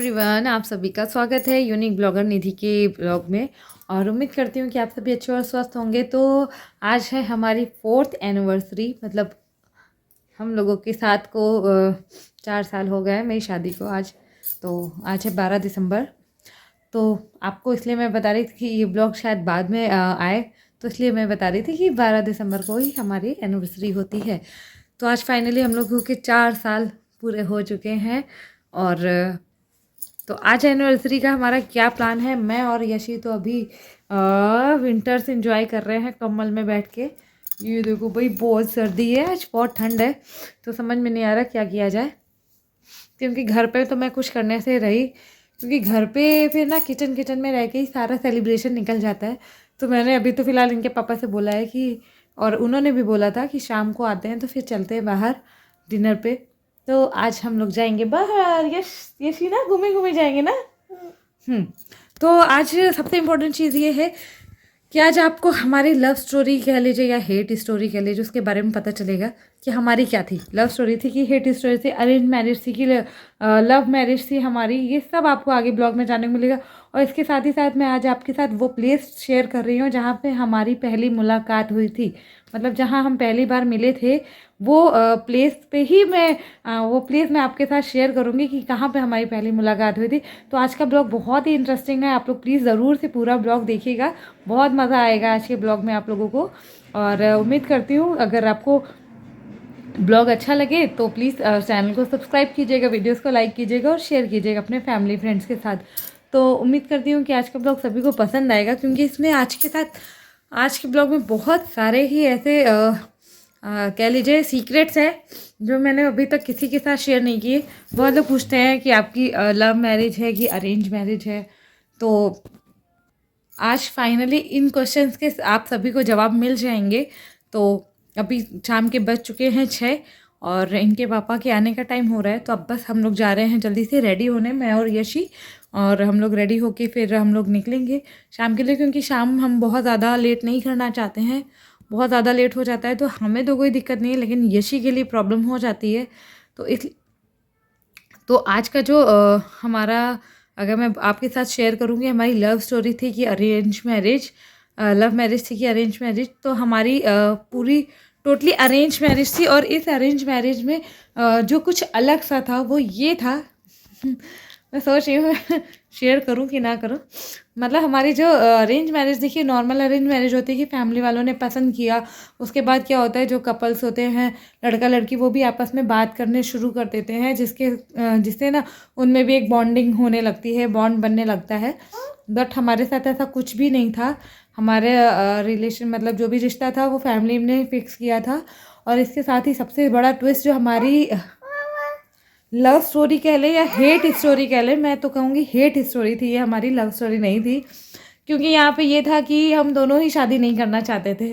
Everyone, आप सभी का स्वागत है यूनिक ब्लॉगर निधि के ब्लॉग में। और उम्मीद करती हूँ कि आप सभी अच्छे और स्वस्थ होंगे। तो आज है हमारी 4th एनिवर्सरी, मतलब हम लोगों के साथ को 4 साल हो गए मेरी शादी को आज। तो आज है 12 दिसंबर। तो आपको इसलिए मैं बता रही थी कि ये ब्लॉग शायद बाद में आए, तो इसलिए मैं बता रही थी कि 12 दिसंबर को ही हमारी एनिवर्सरी होती है। तो आज फाइनली हम लोगों के 4 साल पूरे हो चुके हैं। और तो आज एनिवर्सरी का हमारा क्या प्लान है, मैं और यशी तो अभी विंटर्स एंजॉय कर रहे हैं कम्बल में बैठ के। ये देखो भाई, बहुत सर्दी है आज, बहुत ठंड है, तो समझ में नहीं आ रहा क्या किया जाए। क्योंकि घर पे तो मैं कुछ करने से रही, क्योंकि घर पे फिर ना किचन में रह के ही सारा सेलिब्रेशन निकल जाता है। तो मैंने अभी तो फ़िलहाल इनके पापा से बोला है कि, और उन्होंने भी बोला था कि शाम को आते हैं तो फिर चलते हैं बाहर डिनर पे। तो आज हम लोग जाएंगे बाहर। यश ही ना, घूमे घूमे जाएंगे ना। तो आज सबसे इम्पोर्टेंट चीज़ ये है कि आज आपको हमारी लव स्टोरी कह लीजिए या हेट स्टोरी कह लीजिए, उसके बारे में पता चलेगा कि हमारी क्या थी, लव स्टोरी थी कि हेट स्टोरी थी, अरेंज मैरिज थी कि लव मैरिज थी हमारी। ये सब आपको आगे ब्लॉग में जानने को मिलेगा। और इसके साथ ही साथ मैं आज आपके साथ वो प्लेस शेयर कर रही हूँ जहाँ पे हमारी पहली मुलाकात हुई थी, मतलब जहाँ हम पहली बार मिले थे। वो प्लेस पे ही मैं वो प्लेस मैं आपके साथ शेयर करूँगी कि कहाँ पे हमारी पहली मुलाकात हुई थी। तो आज का ब्लॉग बहुत ही इंटरेस्टिंग है, आप लोग प्लीज़ ज़रूर से पूरा ब्लॉग देखिएगा, बहुत मज़ा आएगा आज के ब्लॉग में आप लोगों को। और उम्मीद करती हूँ अगर आपको ब्लॉग अच्छा लगे तो प्लीज़ चैनल को सब्सक्राइब कीजिएगा, वीडियोस को लाइक कीजिएगा और शेयर कीजिएगा अपने फैमिली फ्रेंड्स के साथ। तो उम्मीद करती हूँ कि आज का ब्लॉग सभी को पसंद आएगा, क्योंकि इसमें आज के ब्लॉग में बहुत सारे ही ऐसे कह लीजिए सीक्रेट्स हैं जो मैंने अभी तक किसी के साथ शेयर नहीं किए। बहुत लोग पूछते हैं कि आपकी लव मैरिज है कि अरेंज मैरिज है। तो आज फाइनली इन क्वेश्चंस के आप सभी को जवाब मिल जाएंगे। तो अभी शाम के बज चुके हैं 6 और इनके पापा के आने का टाइम हो रहा है। तो अब बस हम लोग जा रहे हैं जल्दी से रेडी होने, मैं और यशी। और हम लोग रेडी होके फिर हम लोग निकलेंगे शाम के लिए, क्योंकि शाम हम बहुत ज़्यादा लेट नहीं करना चाहते हैं। बहुत ज़्यादा लेट हो जाता है तो हमें तो कोई दिक्कत नहीं है, लेकिन यशी के लिए प्रॉब्लम हो जाती है। तो इस तो आज का जो हमारा, अगर मैं आपके साथ शेयर करूँगी, हमारी लव स्टोरी थी कि अरेंज मैरिज, लव मैरिज थी कि अरेंज मैरिज। तो हमारी पूरी टोटली अरेंज मैरिज थी। और इस अरेंज मैरिज में जो कुछ अलग सा था वो ये था मैं सोच रही हूँ शेयर करूँ कि ना करूँ। मतलब हमारी जो अरेंज मैरिज देखिए, नॉर्मल अरेंज मैरिज होती है कि फैमिली वालों ने पसंद किया, उसके बाद क्या होता है, जो कपल्स होते हैं लड़का लड़की वो भी आपस में बात करने शुरू कर देते हैं, जिससे ना उनमें भी एक बॉन्डिंग होने लगती है, बॉन्ड बनने लगता है। बट हमारे साथ ऐसा कुछ भी नहीं था। हमारे रिलेशन, मतलब जो भी रिश्ता था वो फैमिली ने फिक्स किया था। और इसके साथ ही सबसे बड़ा ट्विस्ट, जो हमारी लव स्टोरी कह ले या हेट स्टोरी कह ले, मैं तो कहूँगी हेट स्टोरी थी ये, हमारी लव स्टोरी नहीं थी। क्योंकि यहाँ पे ये था कि हम दोनों ही शादी नहीं करना चाहते थे,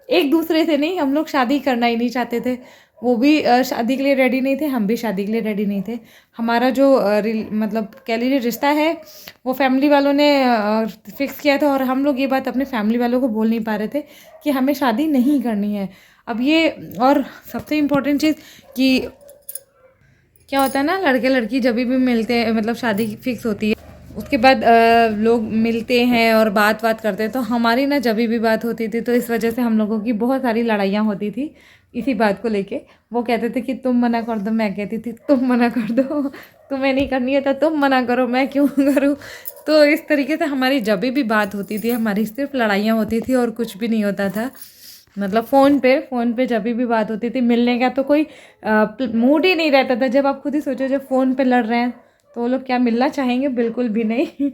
एक दूसरे से नहीं, हम लोग शादी करना ही नहीं चाहते थे। वो भी शादी के लिए रेडी नहीं थे, हम भी शादी के लिए रेडी नहीं थे। हमारा जो मतलब कह लीजिए रिश्ता है वो फैमिली वालों ने फिक्स किया था, और हम लोग ये बात अपने फैमिली वालों को बोल नहीं पा रहे थे कि हमें शादी नहीं करनी है। अब ये, और सबसे इम्पोर्टेंट चीज़ कि क्या होता है ना, लड़के लड़की जब भी मिलते हैं, मतलब शादी फिक्स होती है उसके बाद लोग मिलते हैं और बात करते हैं। तो हमारी ना जब भी बात होती थी तो इस वजह से हम लोगों की बहुत सारी लड़ाइयाँ होती थी इसी बात को लेके। वो कहते थे कि तुम मना कर दो, मैं कहती थी तुम मना कर दो, तुम्हें नहीं करनी है तो तुम मना करो, मैं क्यों करूँ। तो इस तरीके से हमारी जब भी बात होती थी हमारी सिर्फ लड़ाइयाँ होती थी और कुछ भी नहीं होता था। मतलब फ़ोन पे जब भी बात होती थी, मिलने का तो कोई मूड ही नहीं रहता था। जब आप खुद ही सोचो, जब फ़ोन पे लड़ रहे हैं तो वो लोग क्या मिलना चाहेंगे, बिल्कुल भी नहीं।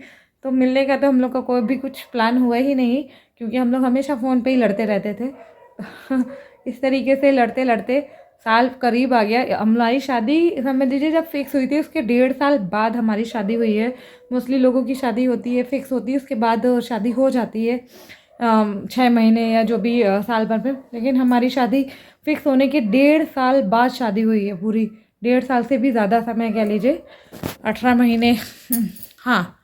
तो मिलने का तो हम लोग का कोई भी कुछ प्लान हुआ ही नहीं, क्योंकि हम लोग हमेशा फ़ोन पे ही लड़ते रहते थे। इस तरीके से लड़ते लड़ते साल करीब आ गया। हमारी शादी समझ लीजिए जब फिक्स हुई थी उसके 1.5 साल बाद हमारी शादी हुई है। मोस्टली लोगों की शादी होती है, फिक्स होती है, उसके बाद शादी हो जाती है 6 महीने या जो भी साल भर में। लेकिन हमारी शादी फिक्स होने के 1.5 साल बाद शादी हुई है, पूरी 1.5 साल से भी ज़्यादा समय कह लीजिए, 18 महीने। हाँ,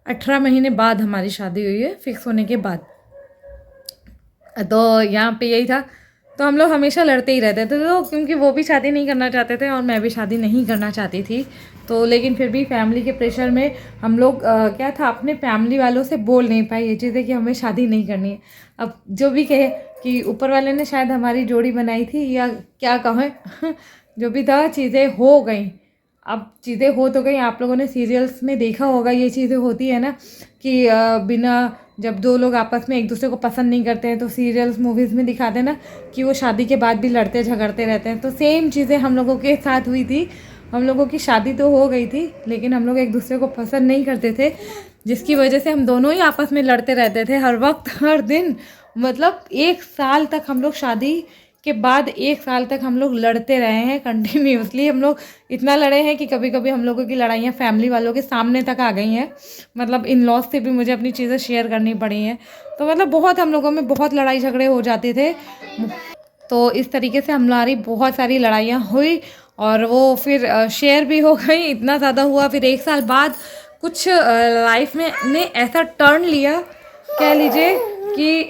18 महीने बाद हमारी शादी हुई है फिक्स होने के बाद। तो यहाँ पे यही था तो हम लोग हमेशा लड़ते ही रहते थे, तो क्योंकि वो भी शादी नहीं करना चाहते थे और मैं भी शादी नहीं करना चाहती थी। तो लेकिन फिर भी फैमिली के प्रेशर में हम लोग क्या था, अपने फैमिली वालों से बोल नहीं पाए ये चीज़ें कि हमें शादी नहीं करनी है। अब जो भी कहे कि ऊपर वाले ने शायद हमारी जोड़ी बनाई थी या क्या कहें जो भी था, चीज़ें हो गई। अब चीज़ें हो तो गई, आप लोगों ने सीरियल्स में देखा होगा ये चीज़ें होती है ना कि बिना, जब दो लोग आपस में एक दूसरे को पसंद नहीं करते हैं तो सीरियल्स मूवीज़ में दिखाते हैं ना कि वो शादी के बाद भी लड़ते झगड़ते रहते हैं। तो सेम चीज़ें हम लोगों के साथ हुई थी। हम लोगों की शादी तो हो गई थी लेकिन हम लोग एक दूसरे को पसंद नहीं करते थे, जिसकी वजह से हम दोनों ही आपस में लड़ते रहते थे हर वक्त हर दिन। मतलब 1 साल तक हम लोग, शादी के बाद 1 साल तक हम लोग लड़ते रहे हैं कंटिन्यूसली। हम लोग इतना लड़े हैं कि कभी कभी हम लोगों की लड़ाइयाँ फैमिली वालों के सामने तक आ गई हैं। मतलब इन लॉज से भी मुझे अपनी चीज़ें शेयर करनी पड़ी हैं। तो मतलब बहुत हम लोगों में बहुत लड़ाई झगड़े हो जाते थे। तो इस तरीके से हमारी बहुत सारी लड़ाइयाँ हुई और वो फिर शेयर भी हो गई। इतना ज़्यादा हुआ, फिर 1 साल बाद कुछ लाइफ में ने ऐसा टर्न लिया, कह लीजिए कि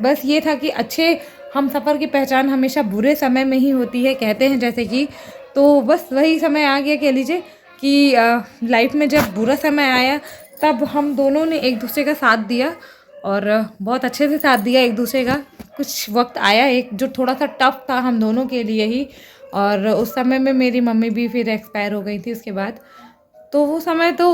बस ये था कि अच्छे हम सफ़र की पहचान हमेशा बुरे समय में ही होती है, कहते हैं जैसे कि। तो बस वही समय आ गया, कह लीजिए कि लाइफ में जब बुरा समय आया तब हम दोनों ने एक दूसरे का साथ दिया और बहुत अच्छे से साथ दिया एक दूसरे का। कुछ वक्त आया एक जो थोड़ा सा टफ था हम दोनों के लिए ही, और उस समय में मेरी मम्मी भी फिर एक्सपायर हो गई थी उसके बाद। तो वो समय, तो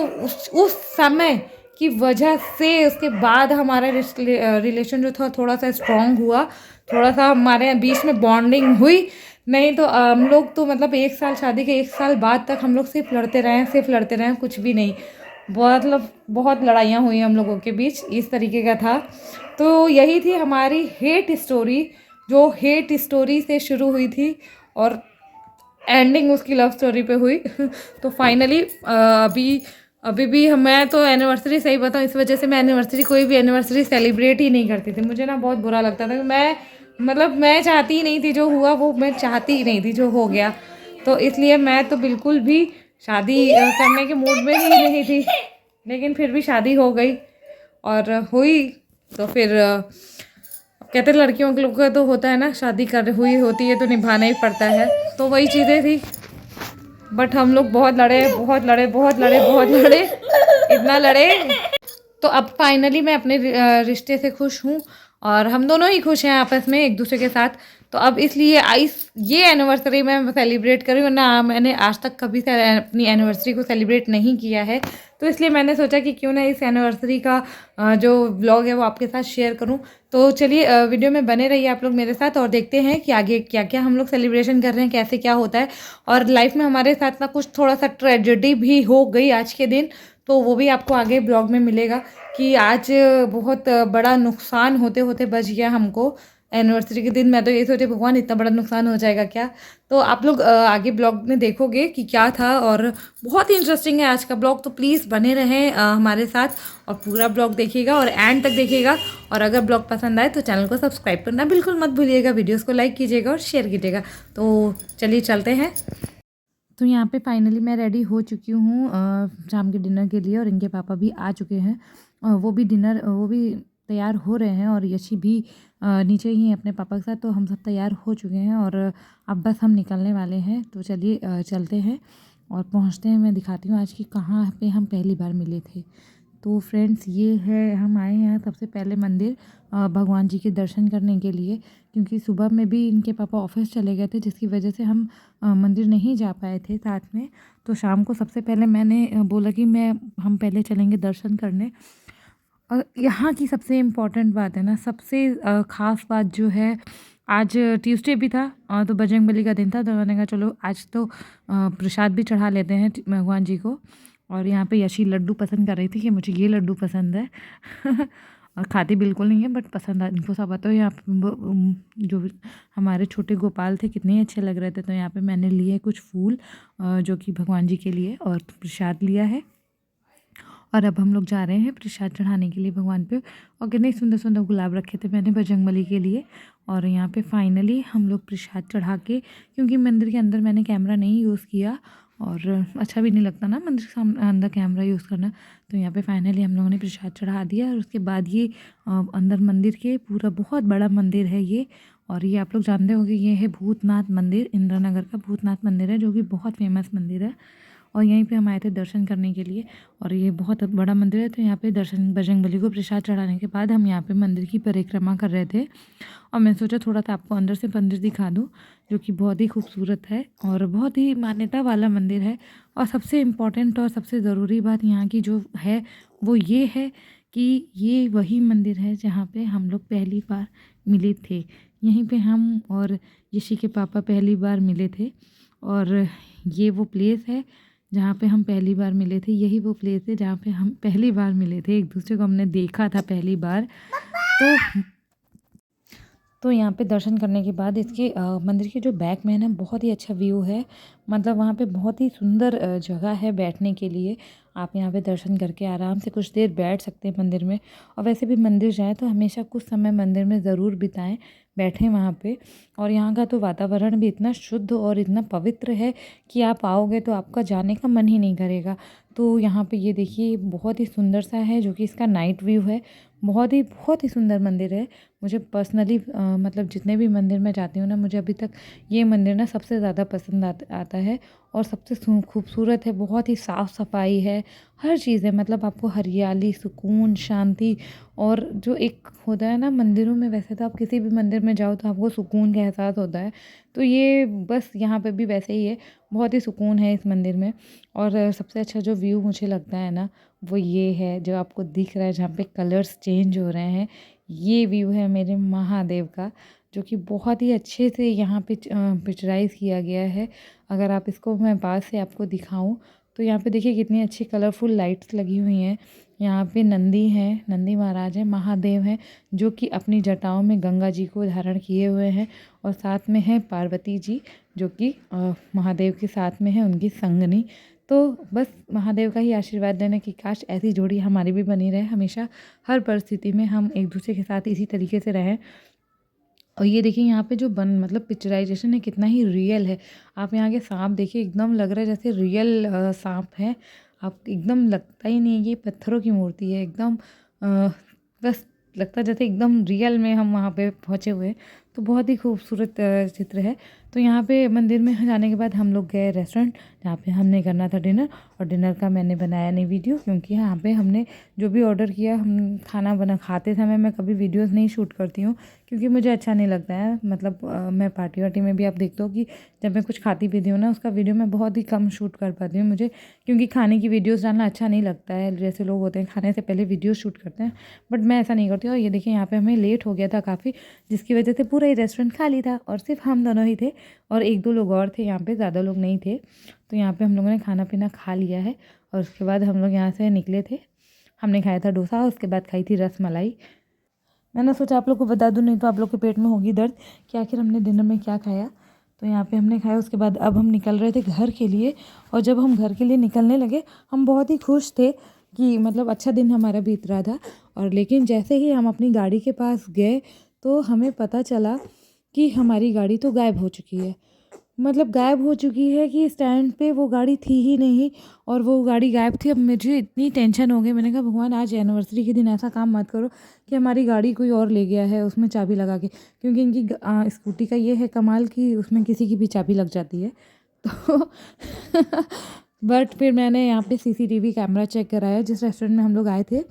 उस समय की वजह से उसके बाद हमारा रिलेशन जो था थोड़ा सा स्ट्रॉन्ग हुआ, थोड़ा सा हमारे बीच में बॉन्डिंग हुई। नहीं तो हम लोग तो मतलब 1 साल, शादी के 1 साल बाद तक हम लोग सिर्फ लड़ते रहे, सिर्फ लड़ते रहे, कुछ भी नहीं। मतलब बहुत लड़ाइयाँ हुई हम लोगों के बीच, इस तरीके का था। तो यही थी हमारी हेट स्टोरी, जो हेट स्टोरी से शुरू हुई थी और एंडिंग उसकी लव स्टोरी पे हुई। तो फाइनली अभी भी मैं तो एनिवर्सरी, सही बताऊँ, इस वजह से मैं एनिवर्सरी, कोई भी एनिवर्सरी सेलिब्रेट ही नहीं करती थी। मुझे ना बहुत बुरा लगता था कि मैं चाहती ही नहीं थी जो हुआ, वो मैं चाहती ही नहीं थी जो हो गया। तो इसलिए मैं तो बिल्कुल भी शादी करने के मूड में ही नहीं थी। लेकिन फिर भी शादी हो गई और हुई तो फिर कहते लड़कियों के लोग का तो होता है ना, शादी कर हुई होती है तो निभाना ही पड़ता है। तो वही चीज़ें थी। बट हम लोग बहुत लड़े, बहुत लड़े, बहुत लड़े, बहुत लड़े, इतना लड़े। तो अब फाइनली मैं अपने रिश्ते से खुश हूँ और हम दोनों ही खुश हैं आपस में एक दूसरे के साथ। तो अब इसलिए ये एनिवर्सरी मैं सेलिब्रेट कर रही हूँ, ना मैंने आज तक कभी से अपनी एनिवर्सरी को सेलिब्रेट नहीं किया है। तो इसलिए मैंने सोचा कि क्यों ना इस एनिवर्सरी का जो व्लॉग है वो आपके साथ शेयर करूँ। तो चलिए वीडियो में बने रहिए आप लोग मेरे साथ और देखते हैं कि आगे क्या क्या हम लोग सेलिब्रेशन कर रहे हैं, कैसे क्या होता है। और लाइफ में हमारे साथ ना कुछ थोड़ा सा ट्रेजेडी भी हो गई आज के दिन, तो वो भी आपको आगे ब्लॉग में मिलेगा कि आज बहुत बड़ा नुकसान होते होते बच गया हमको एनिवर्सरी के दिन। मैं तो ये सोचे भगवान इतना बड़ा नुकसान हो जाएगा क्या। तो आप लोग आगे ब्लॉग में देखोगे कि क्या था और बहुत ही इंटरेस्टिंग है आज का ब्लॉग। तो प्लीज़ बने रहें हमारे साथ और पूरा ब्लॉग देखिएगा और एंड तक देखिएगा। और अगर ब्लॉग पसंद आए तो चैनल को सब्सक्राइब करना बिल्कुल मत भूलिएगा, वीडियोज़ को लाइक कीजिएगा और शेयर कीजिएगा। तो चलिए चलते हैं। तो यहाँ पे फाइनली मैं रेडी हो चुकी हूँ शाम के डिनर के लिए और इनके पापा भी आ चुके हैं। वो भी तैयार हो रहे हैं और यशी भी नीचे ही हैं अपने पापा के साथ। तो हम सब तैयार हो चुके हैं और अब बस हम निकलने वाले हैं। तो चलिए चलते हैं और पहुँचते हैं। मैं दिखाती हूँ आज की कहाँ पे हम पहली बार मिले थे। तो फ्रेंड्स ये है, हम आए हैं सबसे पहले मंदिर भगवान जी के दर्शन करने के लिए, क्योंकि सुबह में भी इनके पापा ऑफिस चले गए थे जिसकी वजह से हम मंदिर नहीं जा पाए थे साथ में। तो शाम को सबसे पहले मैंने बोला कि हम पहले चलेंगे दर्शन करने। और यहाँ की सबसे इम्पॉर्टेंट बात है ना, सबसे ख़ास बात जो है, आज ट्यूसडे भी था तो बजरंगबली का दिन था। तो मैंने कहा चलो आज तो प्रसाद भी चढ़ा लेते हैं भगवान जी को। और यहाँ पे यशी लड्डू पसंद कर रही थी कि मुझे ये लड्डू पसंद है और खाती बिल्कुल नहीं है बट पसंद है इनको सब। आता है यहाँ जो हमारे छोटे गोपाल थे कितने अच्छे लग रहे थे। तो यहाँ पे मैंने लिए कुछ फूल जो कि भगवान जी के लिए, और प्रसाद लिया है। और अब हम लोग जा रहे हैं प्रसाद चढ़ाने के लिए भगवान पे। और कितने सुंदर सुंदर गुलाब रखे थे मैंने बजरंगबली के लिए। और यहाँ पे फाइनली हम लोग प्रसाद चढ़ा के, क्योंकि मंदिर के अंदर मैंने कैमरा नहीं यूज़ किया और अच्छा भी नहीं लगता ना मंदिर के अंदर कैमरा यूज़ करना, तो यहाँ पे फाइनली हम लोगों ने प्रसाद चढ़ा दिया। और उसके बाद ये अंदर मंदिर के पूरा बहुत बड़ा मंदिर है ये। और ये आप लोग जानते होंगे ये है भूतनाथ मंदिर, इंदिरा नगर का भूतनाथ मंदिर है, जो कि बहुत फेमस मंदिर है। और यहीं पे हम आए थे दर्शन करने के लिए। और ये बहुत बड़ा मंदिर है, तो यहाँ पे दर्शन बजरंगबली को प्रसाद चढ़ाने के बाद हम यहाँ पे मंदिर की परिक्रमा कर रहे थे। और मैं सोचा थोड़ा सा आपको अंदर से मंदिर दिखा दूँ, जो कि बहुत ही खूबसूरत है और बहुत ही मान्यता वाला मंदिर है। और सबसे इम्पॉर्टेंट और सबसे ज़रूरी बात यहाँ की जो है वो ये है कि ये वही मंदिर है जहाँ पे हम लोग पहली बार मिले थे। यहीं पे हम और यशी के पापा पहली बार मिले थे। और ये वो प्लेस है जहाँ पे हम पहली बार मिले थे, यही वो प्लेस है जहाँ पे हम पहली बार मिले थे, एक दूसरे को हमने देखा था पहली बार। तो यहाँ पे दर्शन करने के बाद इसके मंदिर के जो बैक में है ना बहुत ही अच्छा व्यू है। मतलब वहाँ पे बहुत ही सुंदर जगह है बैठने के लिए। आप यहाँ पे दर्शन करके आराम से कुछ देर बैठ सकते हैं मंदिर में। और वैसे भी मंदिर जाएँ तो हमेशा कुछ समय मंदिर में ज़रूर बिताएं, बैठें वहाँ पे। और यहाँ का तो वातावरण भी इतना शुद्ध और इतना पवित्र है कि आप आओगे तो आपका जाने का मन ही नहीं करेगा। तो यहाँ पे ये देखिए बहुत ही सुंदर सा है, जो कि इसका नाइट व्यू है। बहुत ही सुंदर मंदिर है। मुझे पर्सनली मतलब जितने भी मंदिर में जाती हूँ ना, मुझे अभी तक ये मंदिर ना सबसे ज़्यादा पसंद आता है। और सबसे खूबसूरत है, बहुत ही साफ़ सफाई है, हर चीज़ है। मतलब आपको हरियाली, सुकून, शांति और जो एक होता है ना मंदिरों में, वैसे तो आप किसी भी मंदिर में जाओ तो आपको सुकून का एहसास होता है, तो ये बस यहाँ पे भी वैसे ही है। बहुत ही सुकून है इस मंदिर में। और सबसे अच्छा जो व्यू मुझे लगता है ना वो ये है जो आपको दिख रहा है, जहाँ पे कलर्स चेंज हो रहे हैं। ये व्यू है मेरे महादेव का, जो कि बहुत ही अच्छे से यहाँ पे पिक्चराइज़ किया गया है। अगर आप इसको मैं पास से आपको दिखाऊं तो यहाँ पे देखिए कितनी अच्छी कलरफुल लाइट्स लगी हुई हैं। यहाँ पे नंदी हैं, नंदी महाराज हैं, महादेव हैं, जो कि अपनी जटाओं में गंगा जी को धारण किए हुए हैं। और साथ में है पार्वती जी, जो कि महादेव के साथ में है उनकी संगनी। तो बस महादेव का ही आशीर्वाद लेना कि काश ऐसी जोड़ी हमारी भी बनी रहे, हमेशा हर परिस्थिति में हम एक दूसरे के साथ इसी तरीके से रहें। और ये देखिए यहाँ पे जो मतलब पिक्चराइजेशन है कितना ही रियल है। आप यहाँ के सांप देखिए, एकदम लग रहा है जैसे रियल सांप है। आप एकदम लगता ही नहीं है ये पत्थरों की मूर्ति है, एकदम बस लगता है जैसे एकदम रियल में हम वहाँ पे पहुँचे हुए हैं। तो बहुत ही खूबसूरत चित्र है। तो यहाँ पे मंदिर में जाने के बाद हम लोग गए रेस्टोरेंट, जहाँ पे हमने करना था डिनर। और डिनर का मैंने बनाया नहीं वीडियो, क्योंकि यहाँ पे हमने जो भी ऑर्डर किया, हम खाना खाते समय मैं कभी वीडियोस नहीं शूट करती हूँ, क्योंकि मुझे अच्छा नहीं लगता है। मतलब मैं पार्टी वार्टी में भी आप देखते हो कि जब मैं कुछ खाती पीती हूँ ना, उसका वीडियो मैं बहुत ही कम शूट कर पाती हूँ। मुझे क्योंकि खाने की वीडियोस डालना अच्छा नहीं लगता है। जैसे लोग होते हैं खाने से पहले वीडियो शूट करते हैं, बट मैं ऐसा नहीं करती हूँ। और ये देखिए यहाँ पे हमें लेट हो गया था काफ़ी, जिसकी वजह से पूरा ही रेस्टोरेंट खाली था और सिर्फ हम दोनों ही थे और एक दो लोग और थे यहाँ पे, ज़्यादा लोग नहीं थे। तो यहाँ पे हम लोगों ने खाना पीना खा लिया है और उसके बाद हम लोग यहाँ से निकले थे। हमने खाया था डोसा, उसके बाद खाई थी रस मलाई। मैंने सोचा आप लोग को बता दूं, नहीं तो आप लोग के पेट में होगी दर्द कि आखिर हमने डिनर में क्या खाया। तो यहाँ पे हमने खाया, उसके बाद अब हम निकल रहे थे घर के लिए। और जब हम घर के लिए निकलने लगे, हम बहुत ही खुश थे कि मतलब अच्छा दिन हमारा बीत रहा था। और लेकिन जैसे ही हम अपनी गाड़ी के पास गए तो हमें पता चला कि हमारी गाड़ी तो गायब हो चुकी है। मतलब गायब हो चुकी है कि स्टैंड पे वो गाड़ी थी ही नहीं, और वो गाड़ी गायब थी। अब मुझे इतनी टेंशन हो गई, मैंने कहा भगवान आज एनिवर्सरी के दिन ऐसा काम मत करो कि हमारी गाड़ी कोई और ले गया है उसमें चाबी लगा के, क्योंकि इनकी स्कूटी का ये है कमाल कि उसमें किसी की भी चाबी लग जाती है। तो बट फिर मैंने यहाँ पे सीसीटीवी कैमरा चेक कराया, जिस रेस्टोरेंट में हम लोग आए थे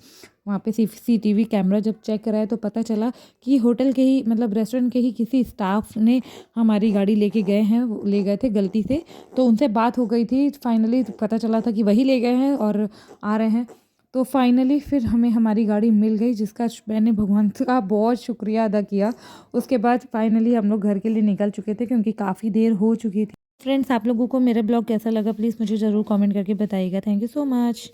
वहाँ पे सीसीटीवी कैमरा जब चेक कराया तो पता चला कि होटल के ही मतलब रेस्टोरेंट के ही किसी स्टाफ ने हमारी गाड़ी लेके गए हैं, ले गए थे गलती से। तो उनसे बात हो गई थी, फाइनली पता चला था कि वही ले गए हैं और आ रहे हैं। तो फाइनली फिर हमें हमारी गाड़ी मिल गई, जिसका मैंने भगवान का बहुत शुक्रिया अदा किया। उसके बाद फाइनली हम लोग घर के लिए निकल चुके थे, क्योंकि काफ़ी देर हो चुकी थी। फ्रेंड्स, आप लोगों को मेरा ब्लॉग कैसा लगा प्लीज़ मुझे ज़रूर कमेंट करके बताइएगा। Thank you so much.